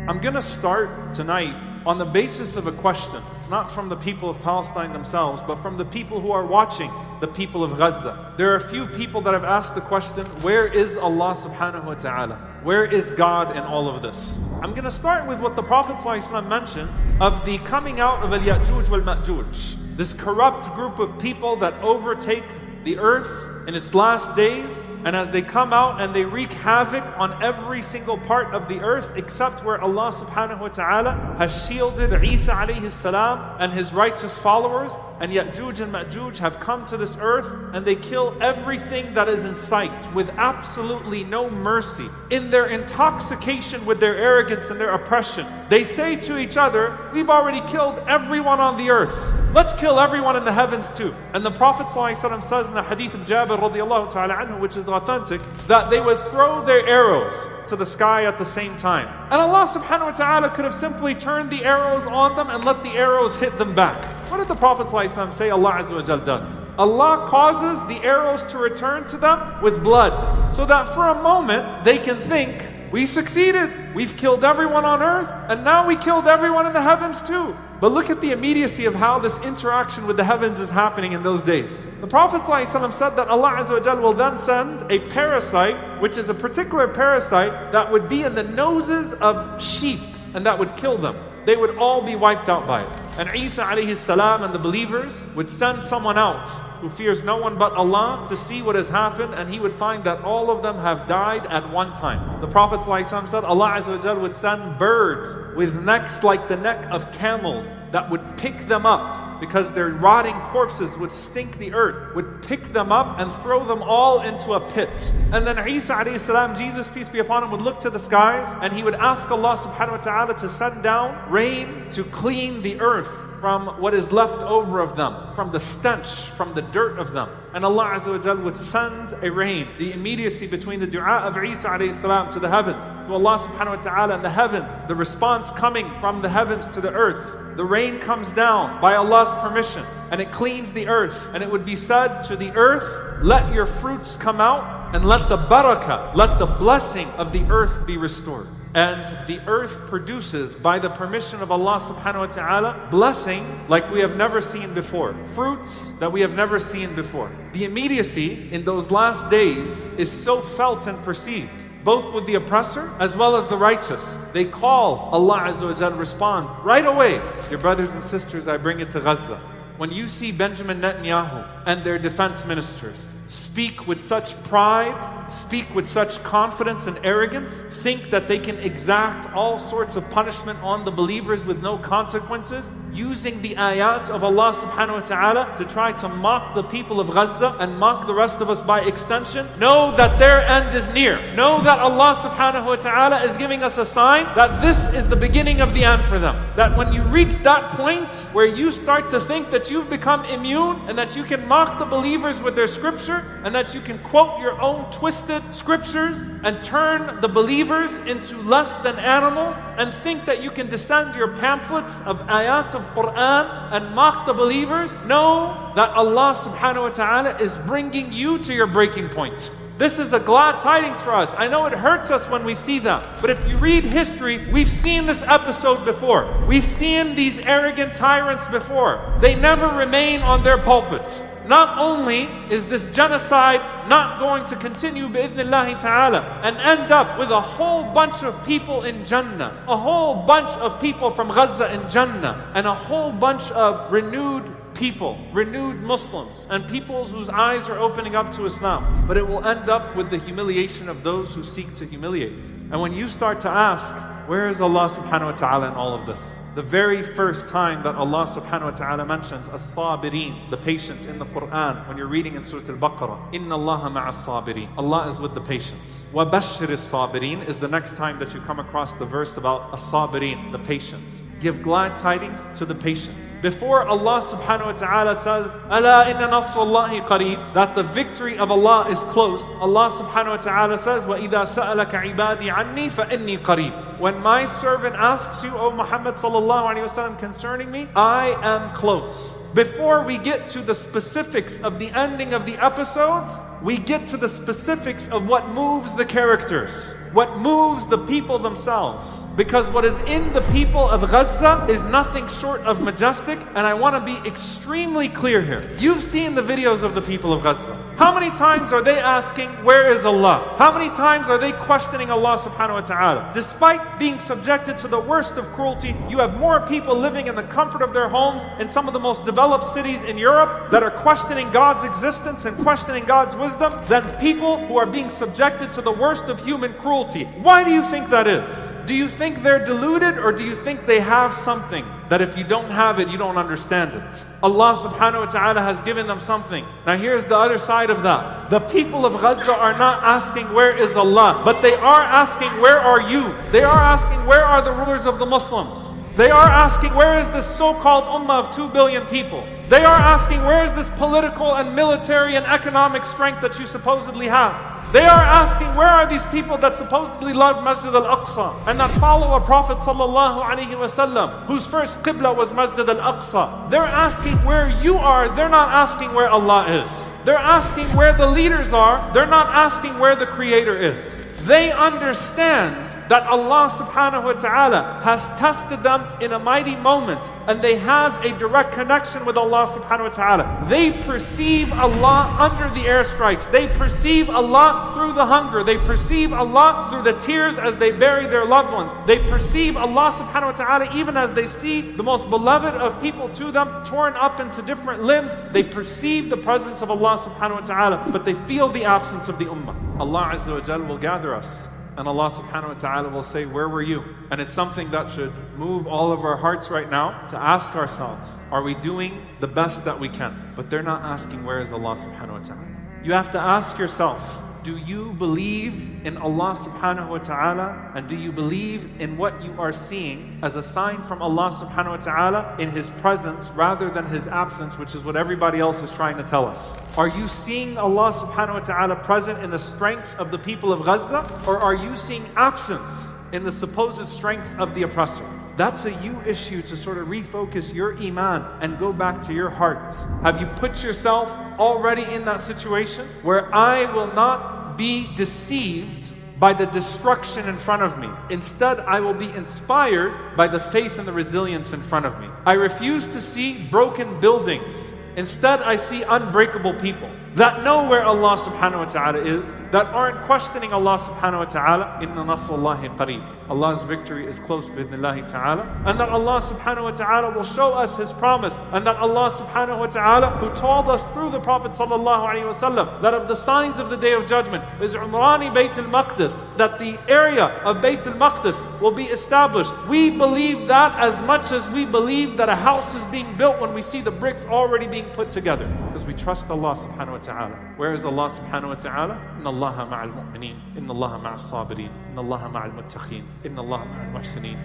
I'm going to start tonight on the basis of a question, not from the people of Palestine themselves, but from the people who are watching, the people of Gaza. There are a few people that have asked the question, where is Allah subhanahu wa ta'ala? Where is God in all of this? I'm going to start with what the Prophet ﷺ mentioned of the coming out of al-Ya'juj wal-Ma'juj, this corrupt group of people that overtake the earth in its last days, and as they come out and they wreak havoc on every single part of the earth except where Allah subhanahu wa ta'ala has shielded Isa alayhi salam and his righteous followers, and Ya'juj and Ma'juj have come to this earth and they kill everything that is in sight with absolutely no mercy. In their intoxication with their arrogance and their oppression, they say to each other, we've already killed everyone on the earth, let's kill everyone in the heavens too. And the Prophet ﷺ says in the hadith of Jabir radiallahu ta'ala anhu, which is authentic, that they would throw their arrows to the sky at the same time. And Allah subhanahu wa ta'ala could have simply turned the arrows on them and let the arrows hit them back. What did the Prophet ﷺ say Allah Azza wa Jal does? Allah causes the arrows to return to them with blood, so that for a moment they can think, we succeeded, we've killed everyone on earth, and now we killed everyone in the heavens too. But look at the immediacy of how this interaction with the heavens is happening in those days. The Prophet ﷺ said that Allah Azza wa Jal will then send a parasite, which is a particular parasite that would be in the noses of sheep, and that would kill them. They would all be wiped out by it. And Isa alayhi salam and the believers would send someone out who fears no one but Allah to see what has happened, and he would find that all of them have died at one time. The Prophet ﷺ said Allah Azza wa Jal would send birds with necks like the neck of camels that would pick them up, because their rotting corpses would stink the earth, would pick them up and throw them all into a pit. And then Isa alayhi salam, Jesus peace be upon him, would look to the skies and he would ask Allah subhanahu wa ta'ala to send down rain to clean the earth from what is left over of them, from the stench, from the dirt of them. And Allah Azza wa Jal would send a rain. The immediacy between the dua of Isa alayhi salam to the heavens, to Allah subhanahu wa ta'ala and the heavens, the response coming from the heavens to the earth. The rain comes down by Allah's permission and it cleans the earth, and it would be said to the earth, let your fruits come out and let the barakah, let the blessing of the earth be restored. And the earth produces, by the permission of Allah subhanahu wa ta'ala, blessing like we have never seen before, fruits that we have never seen before. The immediacy in those last days is so felt and perceived, both with the oppressor as well as the righteous. They call, Allah Azza wa Jal responds right away. Dear brothers and sisters, I bring it to Gaza. When you see Benjamin Netanyahu and their defense ministers speak with such pride, speak with such confidence and arrogance, think that they can exact all sorts of punishment on the believers with no consequences, using the ayat of Allah subhanahu wa ta'ala to try to mock the people of Gaza and mock the rest of us by extension, know that their end is near. Know that Allah subhanahu wa ta'ala is giving us a sign that this is the beginning of the end for them. That when you reach that point where you start to think that you've become immune and that you can mock the believers with their scripture, and that you can quote your own twisted scriptures and turn the believers into less than animals, and think that you can descend your pamphlets of ayat of Quran and mock the believers, know that Allah subhanahu wa ta'ala is bringing you to your breaking point. This is a glad tidings for us. I know it hurts us when we see that, but if you read history, we've seen this episode before. We've seen these arrogant tyrants before. They never remain on their pulpits. Not only is this genocide not going to continue bi'idhnillahi ta'ala and end up with a whole bunch of people in Jannah, a whole bunch of people from Gaza in Jannah, and a whole bunch of renewed people, renewed Muslims, and people whose eyes are opening up to Islam, but it will end up with the humiliation of those who seek to humiliate. And when you start to ask, where is Allah subhanahu wa ta'ala in all of this? The very first time that Allah subhanahu wa ta'ala mentions as-sabirin, the patient, in the Quran, when you're reading in Surah Al-Baqarah, Inna Allaha ma'as-sabirin, Allah is with the patients. Wa bashir as-sabirin is the next time that you come across the verse about as-sabirin, the patient. Give glad tidings to the patient. Before Allah subhanahu wa ta'ala says, Ala inna nasrullahi qareeb, that the victory of Allah is close, Allah subhanahu wa ta'ala says, Wa idha sa'alaka ibadi anni fa inni qareeb. When my servant asks you, O Muhammad sallallahu alayhi wa sallam, concerning me, I am close. before we get to the specifics of the ending of the episodes, we get to the specifics of what moves the characters, what moves the people themselves. Because what is in the people of Gaza is nothing short of majestic, and I want to be extremely clear here. You've seen the videos of the people of Gaza. How many times are they asking, where is Allah? How many times are they questioning Allah subhanahu wa ta'ala? Despite being subjected to the worst of cruelty, you have more people living in the comfort of their homes in some of the most developed cities in Europe that are questioning God's existence and questioning God's wisdom than people who are being subjected to the worst of human cruelty. Why do you think that is? Do you think they're deluded, or do you think they have something that if you don't have it, you don't understand it? Allah subhanahu wa ta'ala has given them something. Now here's the other side of that. The people of Gaza are not asking, where is Allah? But they are asking, where are you? They are asking, where are the rulers of the Muslims? They are asking, where is this so-called ummah of 2 billion people? They are asking, where is this political and military and economic strength that you supposedly have? They are asking, where are these people that supposedly love Masjid al-Aqsa and that follow a Prophet sallallahu alaihi wasallam whose first qibla was Masjid al-Aqsa? They're asking where you are. They're not asking where Allah is. They're asking where the leaders are. They're not asking where the Creator is. They understand that Allah subhanahu wa ta'ala has tested them in a mighty moment, and they have a direct connection with Allah subhanahu wa ta'ala. They perceive Allah under the airstrikes. They perceive Allah through the hunger. They perceive Allah through the tears as they bury their loved ones. They perceive Allah subhanahu wa ta'ala even as they see the most beloved of people to them torn up into different limbs. They perceive the presence of Allah subhanahu wa ta'ala, but they feel the absence of the ummah. Allah azza wa jal will gather us, and Allah subhanahu wa ta'ala will say, where were you? And it's something that should move all of our hearts right now to ask ourselves, are we doing the best that we can? But they're not asking, where is Allah subhanahu wa ta'ala? You have to ask yourself, do you believe in Allah subhanahu wa ta'ala? And do you believe in what you are seeing as a sign from Allah subhanahu wa ta'ala in His presence rather than His absence, which is what everybody else is trying to tell us? Are you seeing Allah subhanahu wa ta'ala present in the strength of the people of Gaza? Or are you seeing absence in the supposed strength of the oppressor? That's a you issue to sort of refocus your iman and go back to your heart. Have you put yourself already in that situation where I will not be deceived by the destruction in front of me? Instead, I will be inspired by the faith and the resilience in front of me. I refuse to see broken buildings. Instead, I see unbreakable people that know where Allah subhanahu wa ta'ala is, that aren't questioning Allah subhanahu wa ta'ala. Inna nasrullahi qareeb. Allah's victory is close bi'idhnillahi ta'ala. And that Allah subhanahu wa ta'ala will show us His promise. And that Allah subhanahu wa ta'ala, who told us through the Prophet sallallahu alaihi wasallam that of the signs of the Day of Judgment is Umrani Bayt al-Maqdis, that the area of Bayt al-Maqdis will be established. We believe that as much as we believe that a house is being built when we see the bricks already being put together, because we trust Allah subhanahu wa ta'ala. Where is Allah subhanahu wa ta'ala? Inna Allaha ma'al mu'mineen, Inna Allaha ma'al sabirin, Inna Allaha ma'al muttaqeen, Inna Allaha ma'al muhsineen.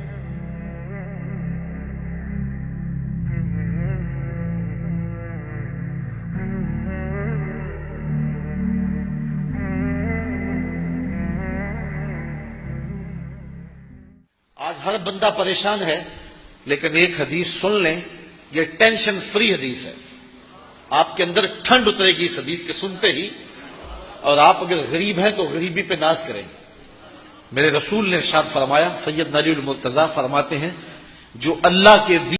आज हर बंदा परेशान है, लेकिन एक हदीस सुन लें, ये tension free हदीस है। आपके अंदर ठंड उतरेगी इस हदीस के सुनते ही, और आप अगर गरीब हैं तो गरीबी पे नाज करें। मेरे रसूल ने इरशाद फरमाया, सैयद नबी मुर्तजा फरमाते हैं, जो अल्लाह के